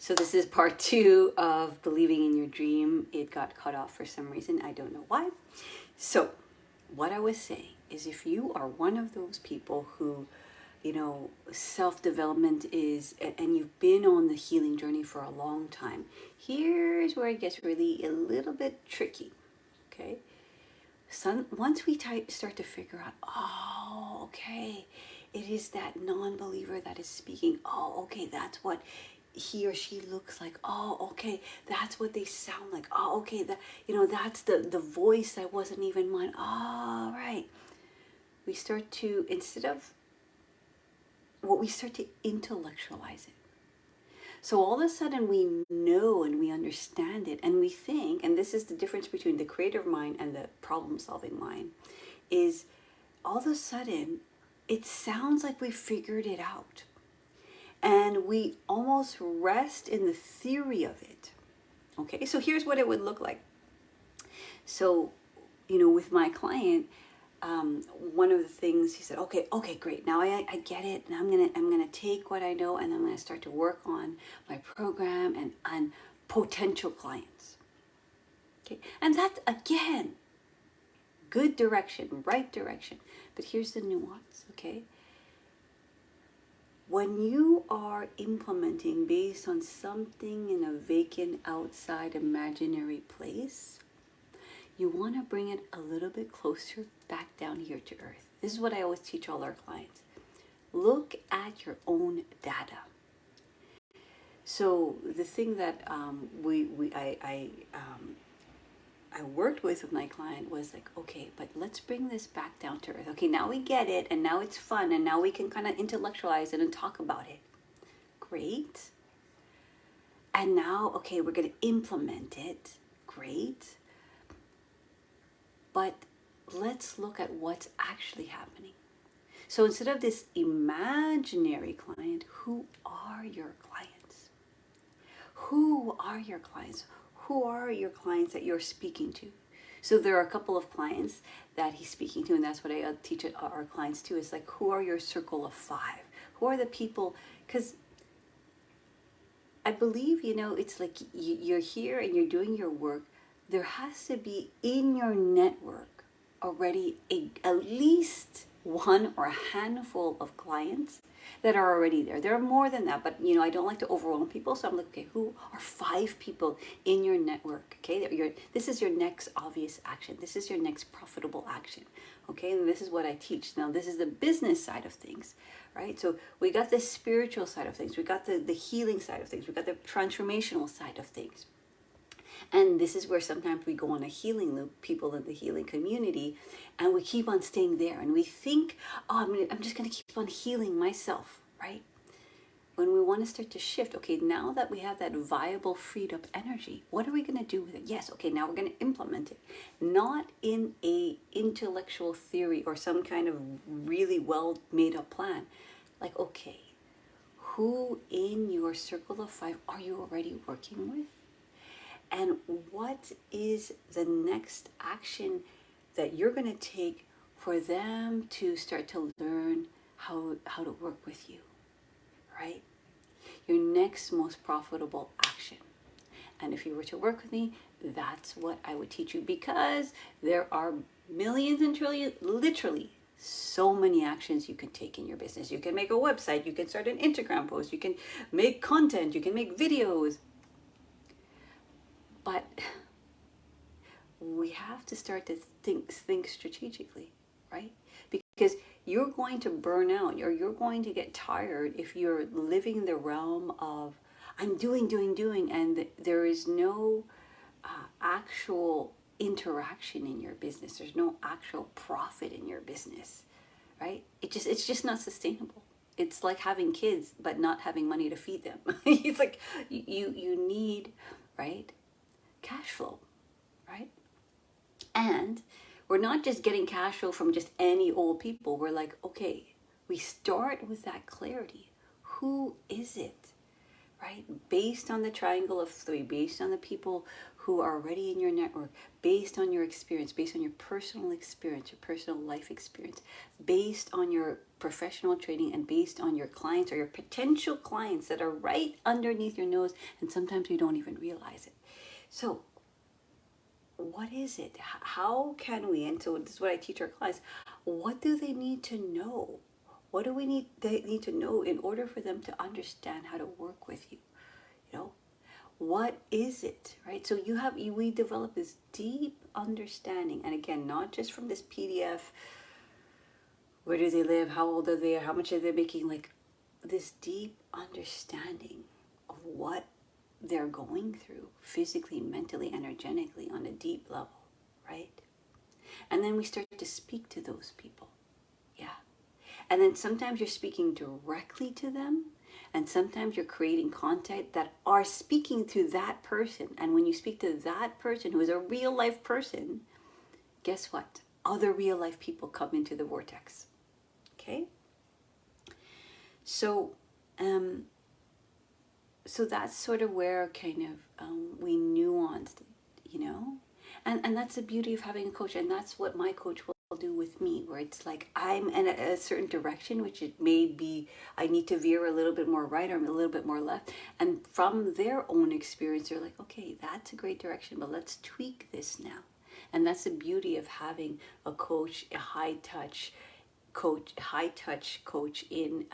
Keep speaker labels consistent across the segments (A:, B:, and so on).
A: So this is part 2 of believing in your dream. It got cut off for some reason. I don't know why. So what I was saying is, if you are one of those people who, self-development is, and you've been on the healing journey for a long time, here's where it gets really a little bit tricky, okay? So once we start to figure out, oh, okay, it is that non-believer that is speaking. Oh, okay, that's what he or she looks like. Oh, okay, that's what they sound like. Oh, okay, that's the voice that wasn't even mine. All right. We start to, we start to intellectualize it. So all of a sudden we know and we understand it and we think, and this is the difference between the creative mind and the problem-solving mind, is all of a sudden it sounds like we figured it out. And we almost rest in the theory of it. Okay, so here's what it would look like. So, with my client, one of the things he said, okay, great. Now I get it, and I'm gonna take what I know, and I'm gonna start to work on my program and on potential clients. Okay, and that's again good direction, right direction. But here's the nuance. Okay. When you are implementing based on something in a vacant outside imaginary place, you want to bring it a little bit closer back down here to earth. This is what I always teach all our clients. Look at your own data. So the thing that I worked with my client was like, okay, but let's bring this back down to earth. Okay, now we get it, and now it's fun, and now we can kind of intellectualize it and talk about it. Great. And now, okay, we're going to implement it. Great. But let's look at what's actually happening. So instead of this imaginary client, who are your clients? Who are your clients? Who are your clients that you're speaking to? So there are a couple of clients that he's speaking to, and that's what I teach our clients too. Is like, who are your circle of 5? Who are the people? Because I believe, it's like you're here and you're doing your work. There has to be in your network already at least one or a handful of clients that are already there. There are more than that, but I don't like to overwhelm people. So I'm like, okay, who are 5 people in your network? Okay, this is your next obvious action. This is your next profitable action. Okay, and this is what I teach. Now, this is the business side of things, right? So we got the spiritual side of things. We got the healing side of things. We got the transformational side of things. And this is where sometimes we go on a healing loop, people in the healing community, and we keep on staying there. And we think, oh, I'm just going to keep on healing myself, right? When we want to start to shift, okay, now that we have that viable, freed up energy, what are we going to do with it? Yes, okay, now we're going to implement it. Not in a intellectual theory or some kind of really well made up plan. Like, okay, who in your circle of 5 are you already working with? And what is the next action that you're going to take for them to start to learn how to work with you, right? Your next most profitable action. And if you were to work with me, that's what I would teach you, because there are millions and trillions, literally so many actions you can take in your business. You can make a website, you can start an Instagram post, you can make content, you can make videos. But we have to start to think strategically, right? Because you're going to burn out, or you're going to get tired if you're living in the realm of, I'm doing, and there is no actual interaction in your business. There's no actual profit in your business, right? It's just not sustainable. It's like having kids but not having money to feed them. It's like you need, right, cash flow, right? And we're not just getting cash flow from just any old people. We're like, okay, we start with that clarity. Who is it, right? Based on the triangle of three, based on the people who are already in your network, based on your experience, based on your personal experience, your personal life experience, based on your professional training, and based on your clients or your potential clients that are right underneath your nose, and sometimes you don't even realize it. So what is it? How can we, and so this is what I teach our clients, what do they need to know? What do they need to know in order for them to understand how to work with you? You know, what is it, right? So we develop this deep understanding, and again, not just from this PDF, where do they live, how old are they, how much are they making, like this deep understanding of what they're going through physically, mentally, energetically on a deep level, right? And then we start to speak to those people. Yeah. And then sometimes you're speaking directly to them, and sometimes you're creating content that are speaking to that person. And when you speak to that person who is a real life person, guess what? Other real life people come into the vortex. Okay? So, so that's sort of where kind of we nuanced it, you know? And that's the beauty of having a coach. And that's what my coach will do with me, where it's like I'm in a certain direction, which it may be I need to veer a little bit more right or a little bit more left. And from their own experience, they're like, okay, that's a great direction, but let's tweak this now. And that's the beauty of having a coach, a high touch coach in,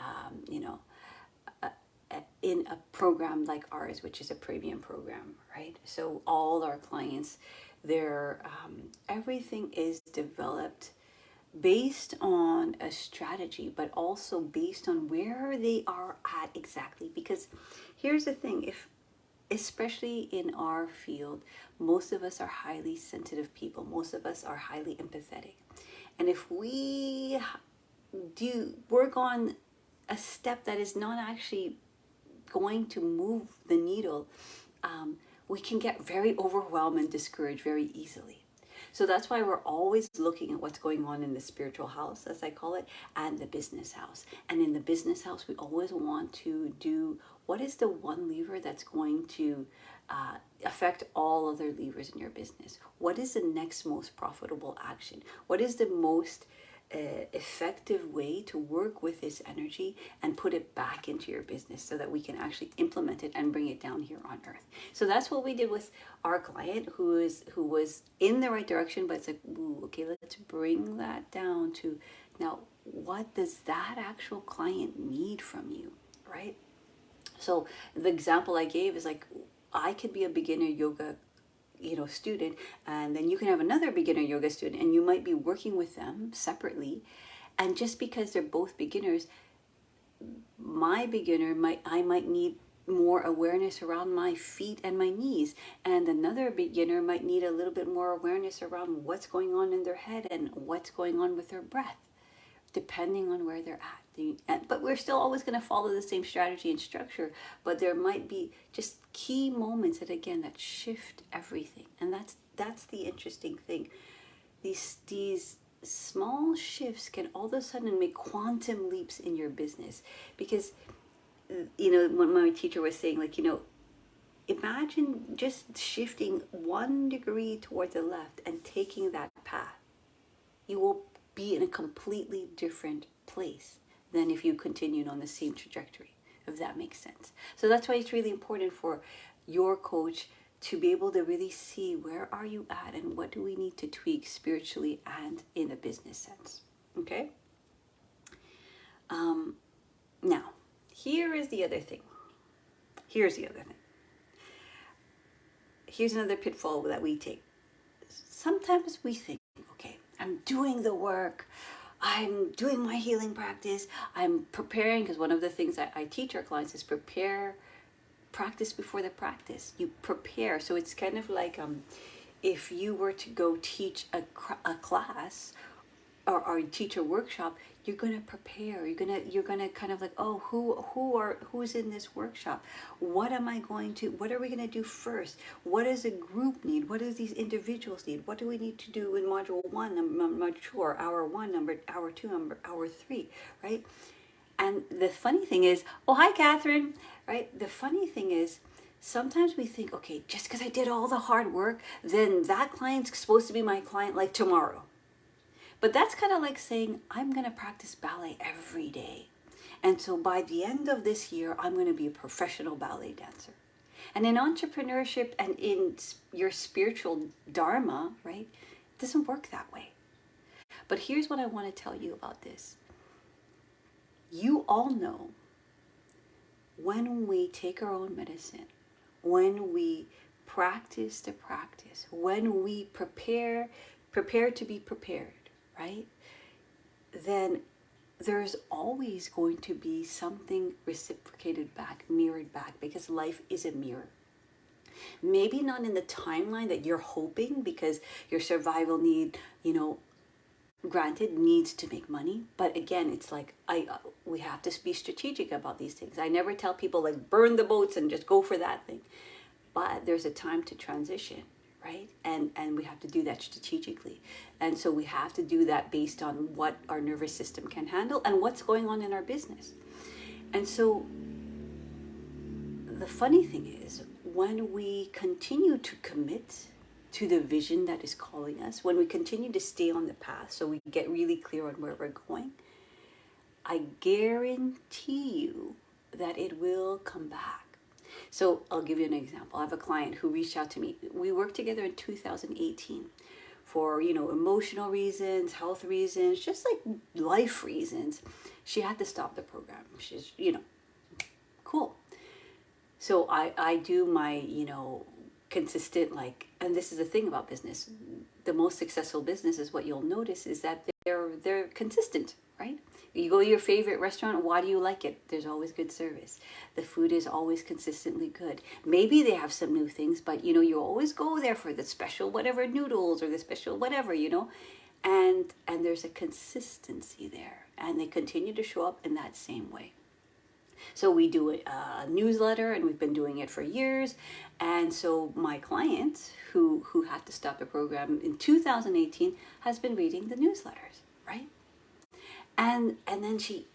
A: in a program like ours, which is a premium program, right? So all our clients, their everything is developed based on a strategy, but also based on where they are at exactly. Because here's the thing, if especially in our field, most of us are highly sensitive people, most of us are highly empathetic, and if we do work on a step that is not actually going to move the needle, we can get very overwhelmed and discouraged very easily. So that's why we're always looking at what's going on in the spiritual house, as I call it, and the business house. And in the business house, we always want to do what is the one lever that's going to affect all other levers in your business? What is the next most profitable action? What is the most effective way to work with this energy and put it back into your business so that we can actually implement it and bring it down here on earth? So that's what we did with our client who was in the right direction, but it's like, ooh, okay, let's bring that down to now, what does that actual client need from you, right? So the example I gave is like, I could be a beginner yoga student, and then you can have another beginner yoga student, and you might be working with them separately, and just because they're both beginners, I might need more awareness around my feet and my knees, and another beginner might need a little bit more awareness around what's going on in their head and what's going on with their breath, depending on where they're at. But we're still always going to follow the same strategy and structure, but there might be just key moments that shift everything. And that's the interesting thing. These small shifts can all of a sudden make quantum leaps in your business. Because when my teacher was saying, like, imagine just shifting 1 degree toward the left and taking that path. You will be in a completely different place than if you continued on the same trajectory, if that makes sense. So that's why it's really important for your coach to be able to really see where are you at and what do we need to tweak spiritually and in a business sense. Okay? Now, here's the other thing. Here's another pitfall that we take. Sometimes we think, okay, I'm doing the work, I'm doing my healing practice, I'm preparing, because one of the things I teach our clients is practice before the practice. You prepare. So it's kind of like if you were to go teach a class or teach a workshop, you're gonna prepare. You're gonna kind of like, oh, who's in this workshop? What are we gonna do first? What does a group need? What do these individuals need? What do we need to do in module 1, module 2, or hour 1, hour 2, hour 3, right? And the funny thing is, oh, hi, Catherine. right? The funny thing is, sometimes we think, okay, just because I did all the hard work, then that client's supposed to be my client like tomorrow. But that's kind of like saying, I'm going to practice ballet every day. And so by the end of this year, I'm going to be a professional ballet dancer. And in entrepreneurship and in your spiritual dharma, right, it doesn't work that way. But here's what I want to tell you about this. You all know when we take our own medicine, when we practice the practice, when we prepare to be prepared, right? Then there's always going to be something reciprocated back, mirrored back, because life is a mirror. Maybe not in the timeline that you're hoping, because your survival need, granted, needs to make money. But again, it's like we have to be strategic about these things. I never tell people like burn the boats and just go for that thing. But there's a time to transition, right? And we have to do that strategically. And so we have to do that based on what our nervous system can handle and what's going on in our business. And so the funny thing is, when we continue to commit to the vision that is calling us, when we continue to stay on the path so we get really clear on where we're going, I guarantee you that it will come back. So I'll give you an example. I have a client who reached out to me. We worked together in 2018 for, emotional reasons, health reasons, just like life reasons. She had to stop the program. She's, cool. So I do my, consistent, and this is the thing about business. The most successful business is what you'll notice is that they're consistent, right? You go to your favorite restaurant, why do you like it? There's always good service. The food is always consistently good. Maybe they have some new things, but you always go there for the special whatever noodles or the special whatever, and there's a consistency there, and they continue to show up in that same way. So we do a newsletter, and we've been doing it for years. And so my client, who had to stop the program in 2018, has been reading the newsletters, right? And then she,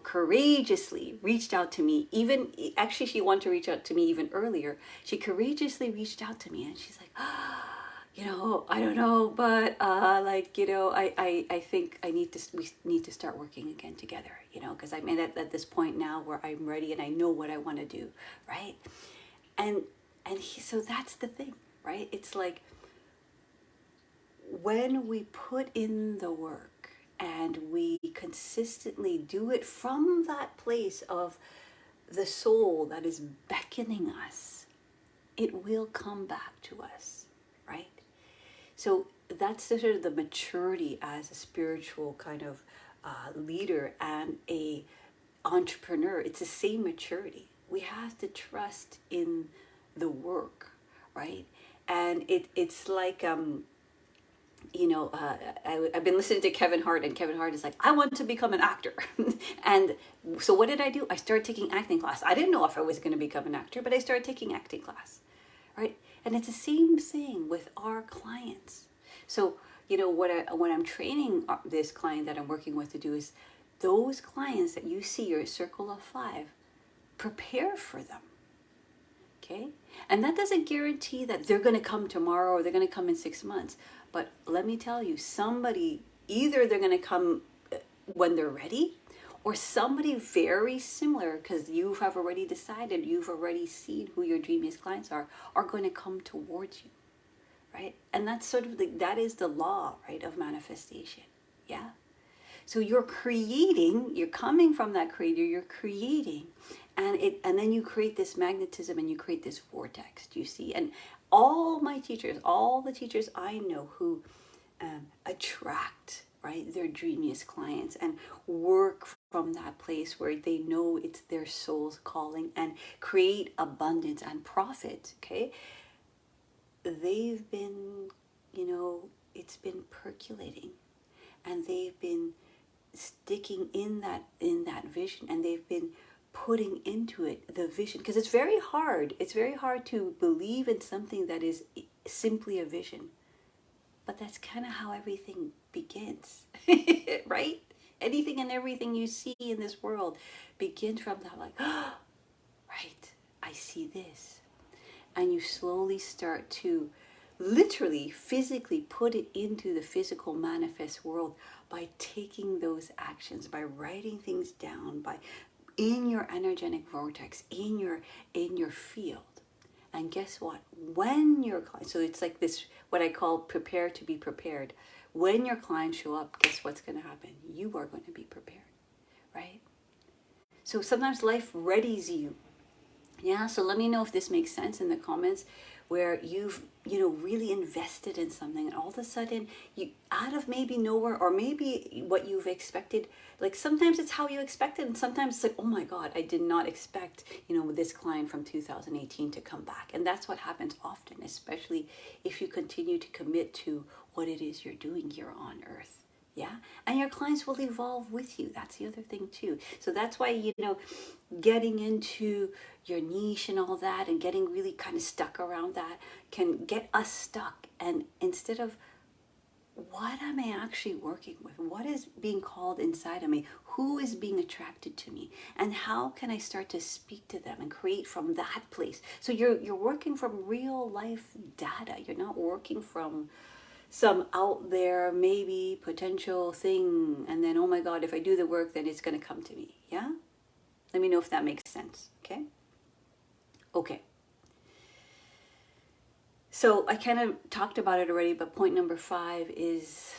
A: courageously reached out to me. Actually, she wanted to reach out to me even earlier. She courageously reached out to me, and she's like, I don't know, but I think we need to start working again together, because I'm at this point now where I'm ready and I know what I want to do, right? So that's the thing, right? It's like when we put in the work and we consistently do it from that place of the soul that is beckoning us, it will come back to us, right? So that's sort of the maturity as a spiritual kind of leader and a entrepreneur. It's the same maturity. We have to trust in the work, right? And it's like, I've been listening to Kevin Hart, and Kevin Hart is like, I want to become an actor. And so what did I do? I started taking acting class. I didn't know if I was going to become an actor, but I started taking acting class, right? And it's the same thing with our clients. So, what I'm training this client that I'm working with to do is those clients that you see, your circle of 5, prepare for them. Okay? And that doesn't guarantee that they're going to come tomorrow or they're going to come in 6 months. But let me tell you, either they're going to come when they're ready, or somebody very similar, because you have already decided, you've already seen who your dreamiest clients are going to come towards you, right? And that's sort of that is the law, right, of manifestation. Yeah. So you're coming from that creator, you're creating, and then you create this magnetism and you create this vortex. Do you see? And all the teachers I know who attract, right, their dreamiest clients and work from that place where they know it's their soul's calling and create abundance and profit, okay? They've been, it's been percolating, and they've been sticking in that vision, and they've been putting into it the vision, because it's very hard to believe in something that is simply a vision. But that's kind of how everything begins. Right? Anything and everything you see in this world begins from that, like, right? I see this. And you slowly start to literally, physically put it into the physical manifest world by taking those actions, by writing things down, by in your energetic vortex, in your field. And guess what? When your clients, so it's like this, what I call prepare to be prepared. When your clients show up, guess what's going to happen? You are going to be prepared, right? So sometimes life readies you. Yeah, so let me know if this makes sense in the comments, where you've, really invested in something, and all of a sudden you, out of maybe nowhere, or maybe what you've expected, like sometimes it's how you expected, and sometimes it's like, oh my God, I did not expect, this client from 2018 to come back. And that's what happens often, especially if you continue to commit to what it is you're doing here on earth. Yeah. And your clients will evolve with you. That's the other thing too. So that's why, getting into your niche and all that, and getting really kind of stuck around that, can get us stuck. And instead of, what am I actually working with? What is being called inside of me? Who is being attracted to me? And how can I start to speak to them and create from that place? So you're working from real life data. You're not working from some out there maybe potential thing, and then, oh my God, if I do the work, then it's going to come to me. Yeah, let me know if that makes sense. Okay, so I kind of talked about it already, but point number 5 is,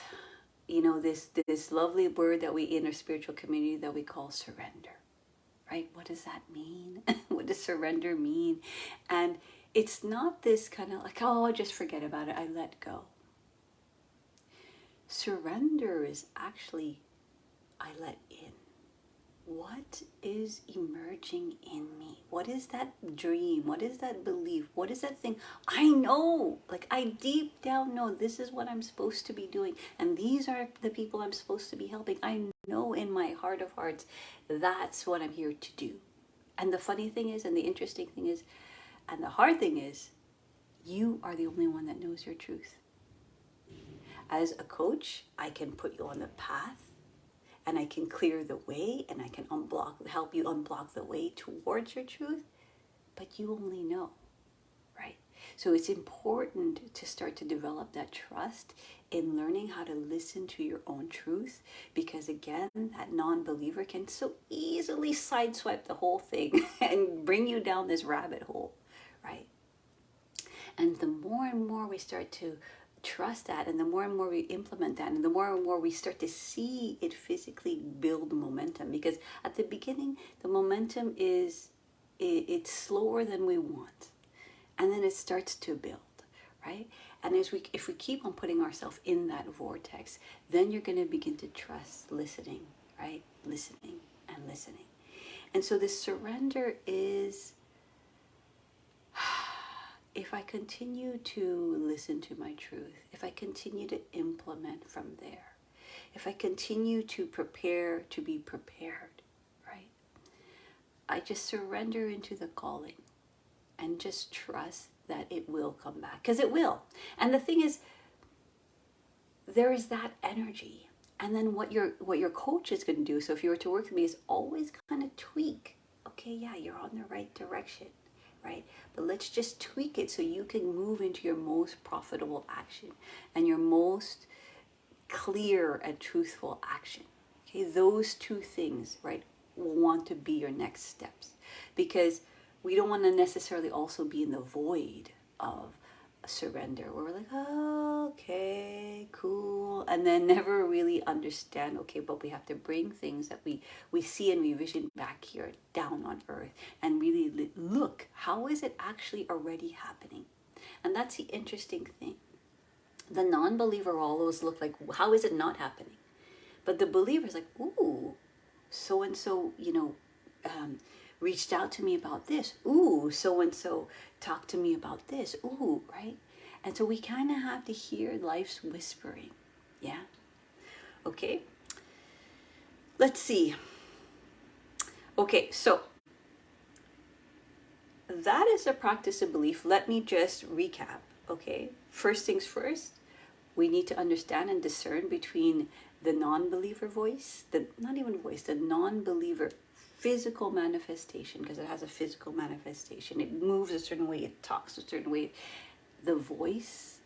A: this lovely word that we in our spiritual community that we call surrender, right? What does that mean? What does surrender mean? And it's not this kind of like, oh, just forget about it, I let go. Surrender is actually, I let in. What is emerging in me? What is that dream? What is that belief? What is that thing? I know, like I deep down know this is what I'm supposed to be doing. And these are the people I'm supposed to be helping. I know in my heart of hearts, that's what I'm here to do. And the funny thing is, and the interesting thing is, and the hard thing is, you are the only one that knows your truth. As a coach, I can put you on the path, and I can clear the way, and I can help you unblock the way towards your truth, but you only know, right? So it's important to start to develop that trust in learning how to listen to your own truth, because again, that non-believer can so easily sideswipe the whole thing and bring you down this rabbit hole, right? And the more and more we start to trust that, and the more and more we implement that, and the more and more we start to see it physically build momentum, because at the beginning the momentum is it's slower than we want, and then it starts to build, right? And if we keep on putting ourselves in that vortex, then you're going to begin to trust listening, right? Listening and listening. And so this surrender is, if I continue to listen to my truth, if I continue to implement from there, if I continue to prepare to be prepared, right? I just surrender into the calling and just trust that it will come back, because it will. And the thing is, there is that energy. And then what your coach is going to do, so if you were to work with me, is always kind of tweak. Okay, yeah, you're on the right direction, right? But let's just tweak it so you can move into your most profitable action and your most clear and truthful action. Okay, those two things, right, will want to be your next steps, because we don't want to necessarily also be in the void of surrender where we're like, oh, okay, cool, and then never really understand, okay, but we have to bring things that we see and we vision back here down on earth, and really look, how is it actually already happening? And that's the interesting thing. The non-believer always look like, how is it not happening? But the believer is like, ooh, so and so, reached out to me about this. Ooh, so and so talked to me about this. Ooh, right? And so we kind of have to hear life's whispering. Yeah. Okay. Let's see. Okay, so that is a practice of belief. Let me just recap. Okay. First things first, we need to understand and discern between the non-believer voice, the not even voice, the non-believer physical manifestation, because it has a physical manifestation. It moves a certain way, it talks a certain way. The voice,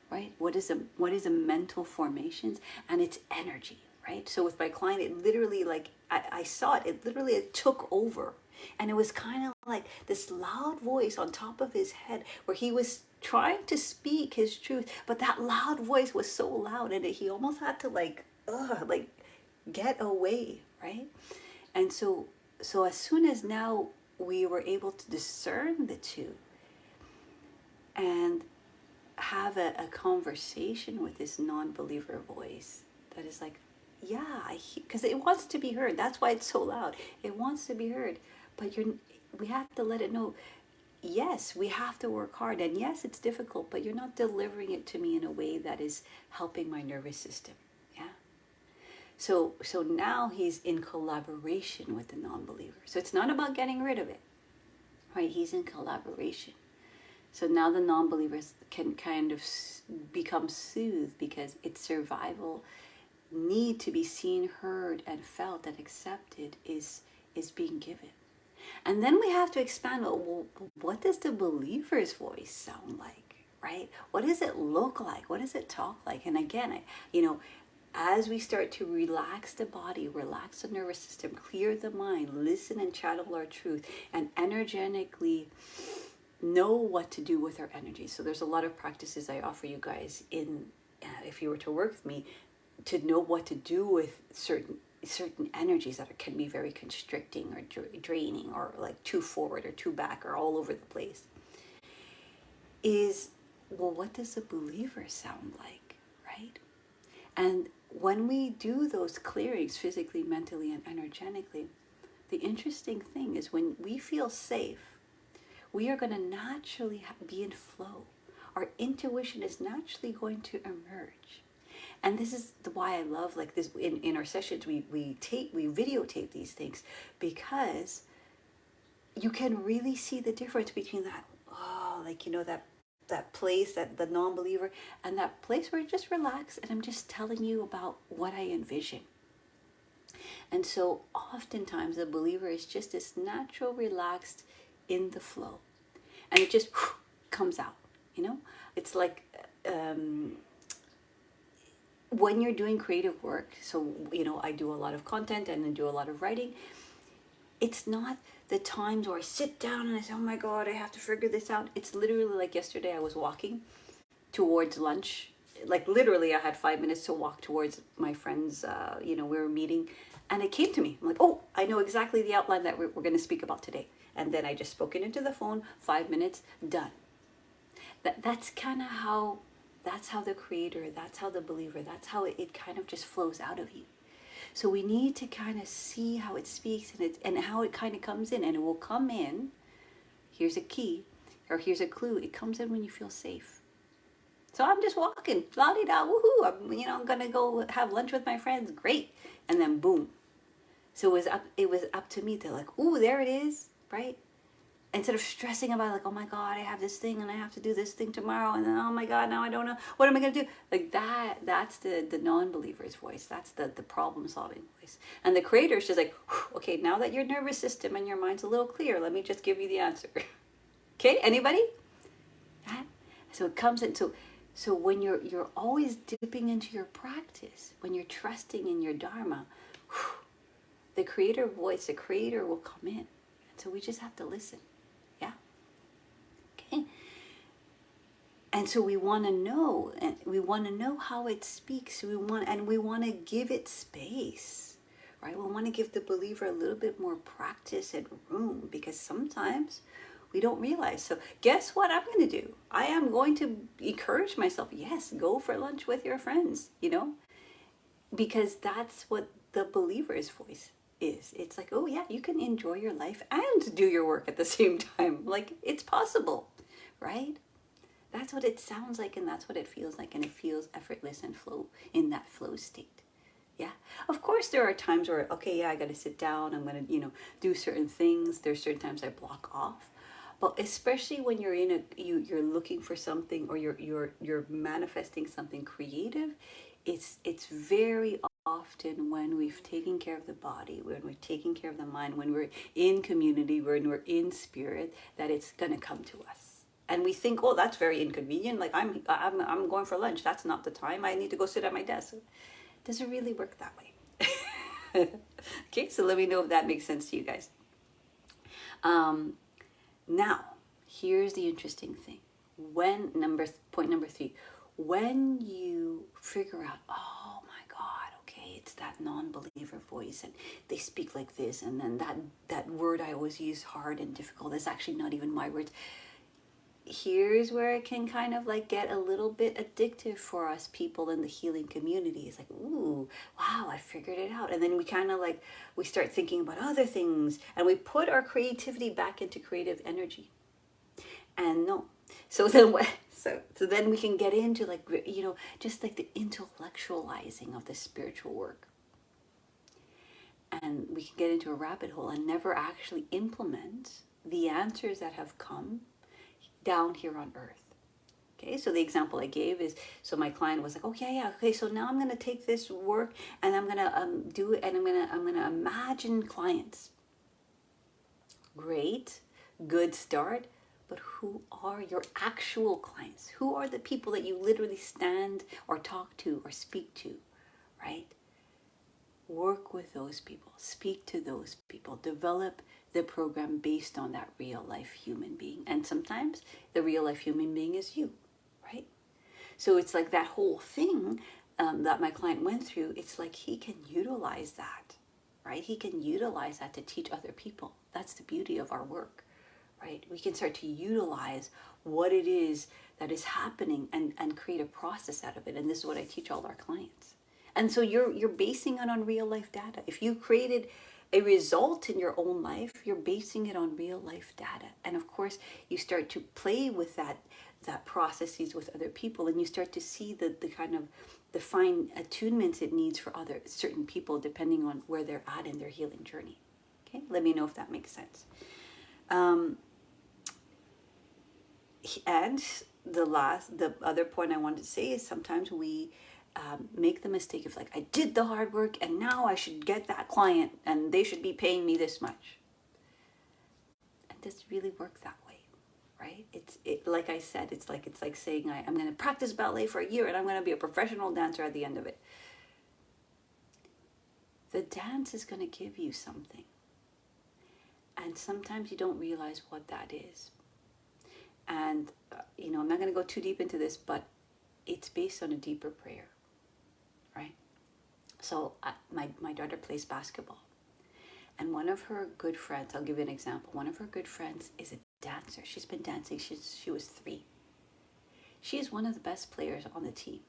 A: right? What is a mental formations? And it's energy, right? So with my client, it literally, like, I saw it, it took over. And it was kind of like this loud voice on top of his head where he was trying to speak his truth, but that loud voice was so loud, and he almost had to like get away, right? And so as soon as now we were able to discern the two and have a conversation with this non-believer voice that is like, yeah, because it wants to be heard. That's why it's so loud. It wants to be heard, but we have to let it know. Yes, we have to work hard, and yes, it's difficult, but you're not delivering it to me in a way that is helping my nervous system. Yeah. So now he's in collaboration with the non-believer. So it's not about getting rid of it, right? He's in collaboration. So now the non-believers can kind of become soothed, because its survival need to be seen, heard, and felt and accepted is being given. And then we have to expand, well, what does the believer's voice sound like, right? What does it look like? What does it talk like? And again, as we start to relax the body, relax the nervous system, clear the mind, listen and channel our truth, and energetically know what to do with our energy. So there's a lot of practices I offer you guys if you were to work with me, to know what to do with certain energies that can be very constricting or draining, or like too forward or too back or all over the place. Is, well, what does a believer sound like, right? And when we do those clearings physically, mentally, and energetically, the interesting thing is when we feel safe, we are going to naturally be in flow. Our intuition is naturally going to emerge. And this is why I love, like, this in our sessions, we videotape these things, because you can really see the difference between that, that place, that the non-believer, and that place where you just relax and I'm just telling you about what I envision. And so oftentimes the believer is just this natural, relaxed, in the flow, and it just comes out. It's like when you're doing creative work. So I do a lot of content and I do a lot of writing. It's not the times where I sit down and I say, oh my God, I have to figure this out. It's literally like yesterday I was walking towards lunch. Like literally I had 5 minutes to walk towards my friends, we were meeting, and it came to me. I'm like, oh, I know exactly the outline that we're going to speak about today. And then I just spoke it into the phone, 5 minutes, done. That's kind of how, that's how the creator, that's how the believer, that's how it kind of just flows out of you. So we need to kind of see how it speaks and how it kind of comes in. And it will come in, here's a key, or here's a clue. It comes in when you feel safe. So I'm just walking, la-di-da, woohoo, I'm going to go have lunch with my friends. Great. And then boom. So it was up to me to like, ooh, there it is, right? Instead of stressing about like, oh my God, I have this thing and I have to do this thing tomorrow. And then, oh my God, now I don't know. What am I going to do? Like that's the non-believer's voice. That's the problem solving voice. And the creator is just like, okay, now that your nervous system and your mind's a little clear, let me just give you the answer. Okay, anybody? So it comes in. So when you're always dipping into your practice, when you're trusting in your Dharma, the creator voice, the creator will come in. And so we just have to listen. Yeah? Okay? And so we want to know, and we want to know how it speaks. We want to give it space, right? We want to give the believer a little bit more practice and room, because sometimes we don't realize. So guess what I'm going to do? I am going to encourage myself. Yes, go for lunch with your friends, because that's what the believer's voice is. It's like, oh yeah, you can enjoy your life and do your work at the same time. Like, it's possible, right? That's what it sounds like, and that's what it feels like, and it feels effortless and flow in that flow state. Yeah. Of course, there are times where, okay, yeah, I got to sit down. I'm going to, do certain things. There's certain times I block off. But especially when you're you're looking for something, or you're manifesting something creative, it's very often when we've taken care of the body, when we're taking care of the mind, when we're in community, when we're in spirit, that it's going to come to us. And we think, oh, that's very inconvenient. Like I'm going for lunch. That's not the time. I need to go sit at my desk. Does it really work that way? Okay, so let me know if that makes sense to you guys. Now, here's the interesting thing. Point number 3, when you figure out, oh my God, okay, it's that non-believer voice and they speak like this, and then that word I always use, hard and difficult, is actually not even my words. Here's where it can kind of like get a little bit addictive for us people in the healing community. It's like, ooh, wow, I figured it out. And then we kind of like, we start thinking about other things and we put our creativity back into creative energy. And no. So then what? So then we can get into like, just like the intellectualizing of the spiritual work. And we can get into a rabbit hole and never actually implement the answers that have come down here on earth. Okay, so the example I gave is, so my client was like, okay, so now I'm going to take this work and I'm going to do it, and I'm going to imagine clients. Great, good start, but who are your actual clients? Who are the people that you literally stand or talk to or speak to, right? Work with those people, speak to those people, develop the program based on that real life human being. And sometimes the real life human being is you, right? So it's like that whole thing that my client went through, it's like he can utilize that, right? He can utilize that to teach other people. That's the beauty of our work, right? We can start to utilize what it is that is happening and create a process out of it. And this is what I teach all our clients. And so you're basing it on real life data. If you created a result in your own life, you're basing it on real life data. And of course, you start to play with that processes with other people, and you start to see the kind of the fine attunements it needs for certain people depending on where they're at in their healing journey. Okay, let me know if that makes sense. And the other point I wanted to say is sometimes we make the mistake of like, I did the hard work and now I should get that client and they should be paying me this much. And does it really work that way, right? Like I said, it's like saying I'm going to practice ballet for a year and I'm going to be a professional dancer at the end of it. The dance is going to give you something. And sometimes you don't realize what that is. And, I'm not going to go too deep into this, but it's based on a deeper prayer, right? So my daughter plays basketball. And one of her good friends, I'll give you an example. One of her good friends is a dancer. She's been dancing since she was 3. She is one of the best players on the team.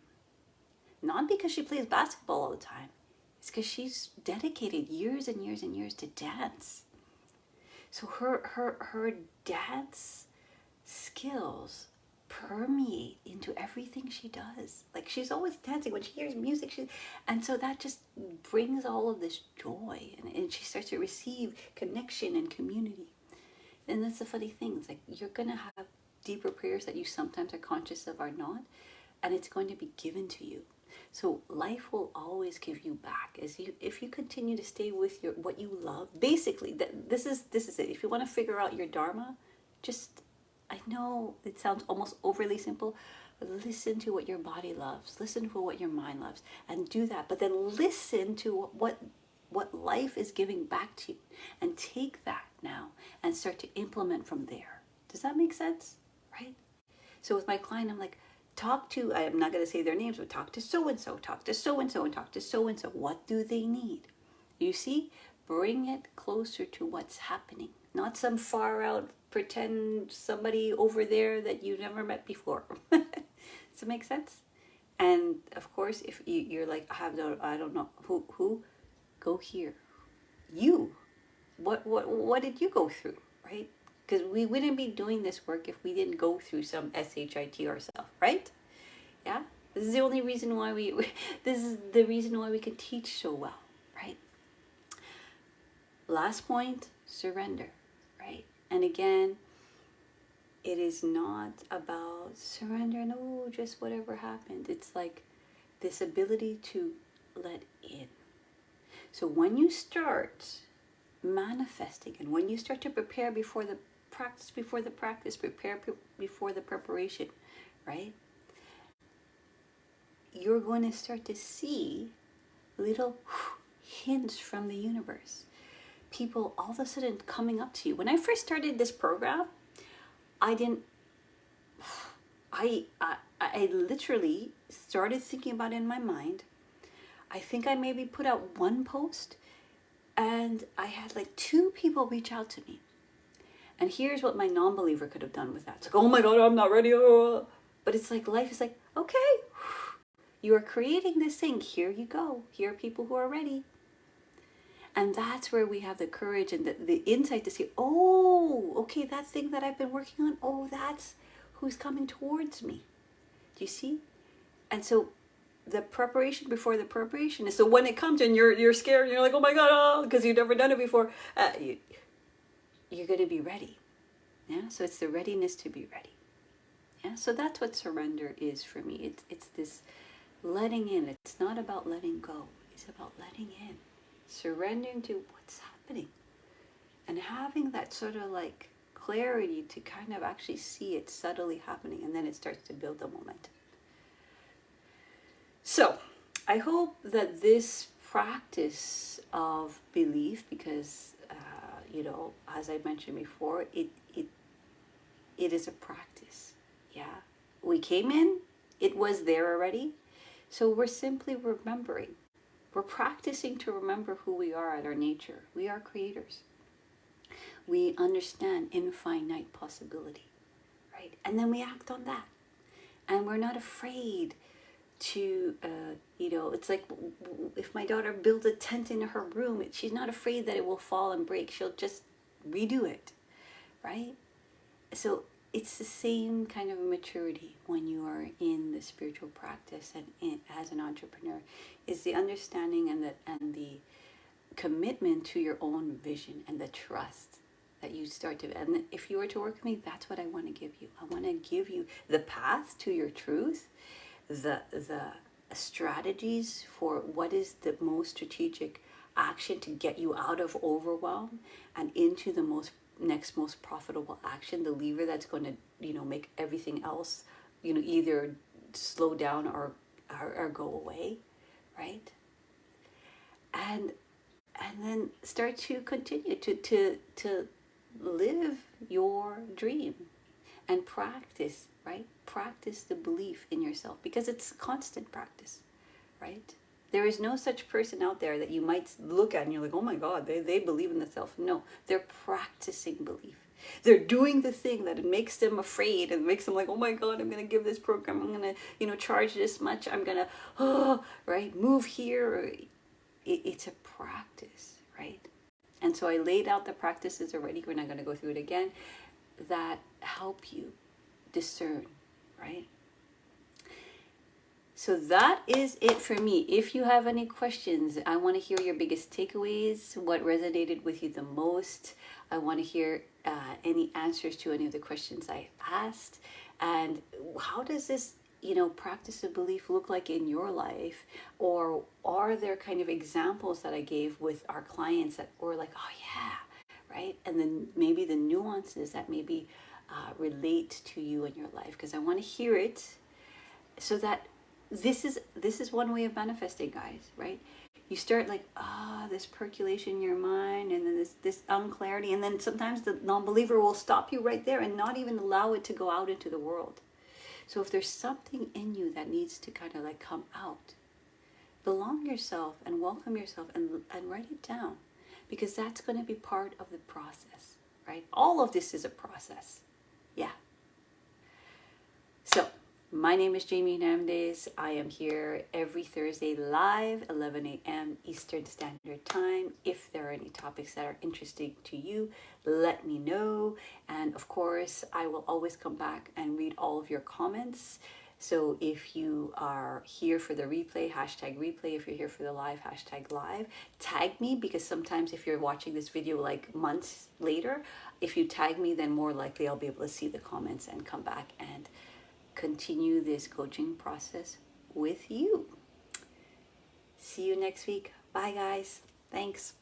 A: Not because she plays basketball all the time. It's because she's dedicated years and years and years to dance. So her dance skills permeate into everything she does. Like she's always dancing. When she hears music, and so that just brings all of this joy, and she starts to receive connection and community. And that's the funny thing. It's like you're going to have deeper prayers that you sometimes are conscious of or not, and it's going to be given to you. So life will always give you back if you continue to stay with what you love. Basically, this is it. If you want to figure out your dharma, I know it sounds almost overly simple, but listen to what your body loves. Listen to what your mind loves, and do that. But then listen to what life is giving back to you, and take that now and start to implement from there. Does that make sense? Right? So with my client, I'm like, I'm not going to say their names, but talk to so-and-so, talk to so-and-so, and talk to so-and-so. What do they need? You see, bring it closer to what's happening. Not some far out, pretend somebody over there that you never met before. Does it make sense? And of course, if you're like, I don't know, who, go here. You, what did you go through, right? Because we wouldn't be doing this work if we didn't go through some SHIT ourselves, right? Yeah? This is the only reason why this is the reason why we can teach so well, right? Last point, surrender, right? And again, it is not about surrender and just whatever happened. It's like this ability to let in. So when you start manifesting, and when you start to prepare before the practice, prepare before the preparation, right? You're going to start to see little hints from the universe. People all of a sudden coming up to you. When I first started this program, I literally started thinking about it in my mind. I think I maybe put out one post, and I had like 2 people reach out to me. And here's what my non-believer could have done with that. It's like, oh my God, I'm not ready. But it's like, life is like, okay, you are creating this thing. Here you go. Here are people who are ready. And that's where we have the courage and the insight to see, oh, okay, that thing that I've been working on, oh, that's who's coming towards me. Do you see? And so the preparation before the preparation is, so when it comes and you're scared and you're like, oh my God, because you've never done it before, you're going to be ready. Yeah. So it's the readiness to be ready. Yeah. So that's what surrender is for me. It's this letting in. It's not about letting go. It's about letting in, surrendering to what's happening, and having that sort of like clarity to kind of actually see it subtly happening, and then it starts to build the momentum. So I hope that this practice of belief, because as I mentioned before, it is a practice. Yeah, we came in, it was there already, so we're simply remembering. We're practicing to remember who we are at our nature. We are creators. We understand infinite possibility, right? And then we act on that, and we're not afraid to it's like if my daughter builds a tent in her room, she's not afraid that it will fall and break. She'll just redo it, right? So it's the same kind of maturity when you are in the spiritual practice and as an entrepreneur, is the understanding and the commitment to your own vision and the trust that you start to. And if you were to work with me, that's what I want to give you. I want to give you the path to your truth, the strategies for what is the most strategic action to get you out of overwhelm and into the next most profitable action, the lever that's going to make everything else either slow down or go away, right? And then start to continue to live your dream and practice, right? Practice the belief in yourself, because it's constant practice, right? There is no such person out there that you might look at and you're like, oh my God, they believe in themselves. No, they're practicing belief. They're doing the thing that makes them afraid and makes them like, oh my God, I'm going to give this program, I'm going to, charge this much, I'm going to, right, move here. It's a practice, right? And so I laid out the practices already. We're not going to go through it again, that help you discern, right? So that is it for me. If you have any questions, I want to hear your biggest takeaways, what resonated with you the most. I want to hear any answers to any of the questions I asked. And how does this, practice of belief look like in your life? Or are there kind of examples that I gave with our clients that were like, oh yeah, right? And then maybe the nuances that maybe relate to you in your life, because I want to hear it, so that this is one way of manifesting, guys, right? You start like, this percolation in your mind, and then this unclarity, and then sometimes the non-believer will stop you right there and not even allow it to go out into the world. So if there's something in you that needs to kind of like come out, belong yourself and welcome yourself and write it down, because that's going to be part of the process, right? All of this is a process. Yeah. So my name is Jamie Hernandez. I am here every Thursday live, 11 a.m. Eastern Standard Time. If there are any topics that are interesting to you, let me know. And of course, I will always come back and read all of your comments. So if you are here for the replay, #replay. If you're here for the live, #live. Tag me, because sometimes if you're watching this video like months later, if you tag me, then more likely I'll be able to see the comments and come back and continue this coaching process with you. See you next week. Bye, guys. Thanks.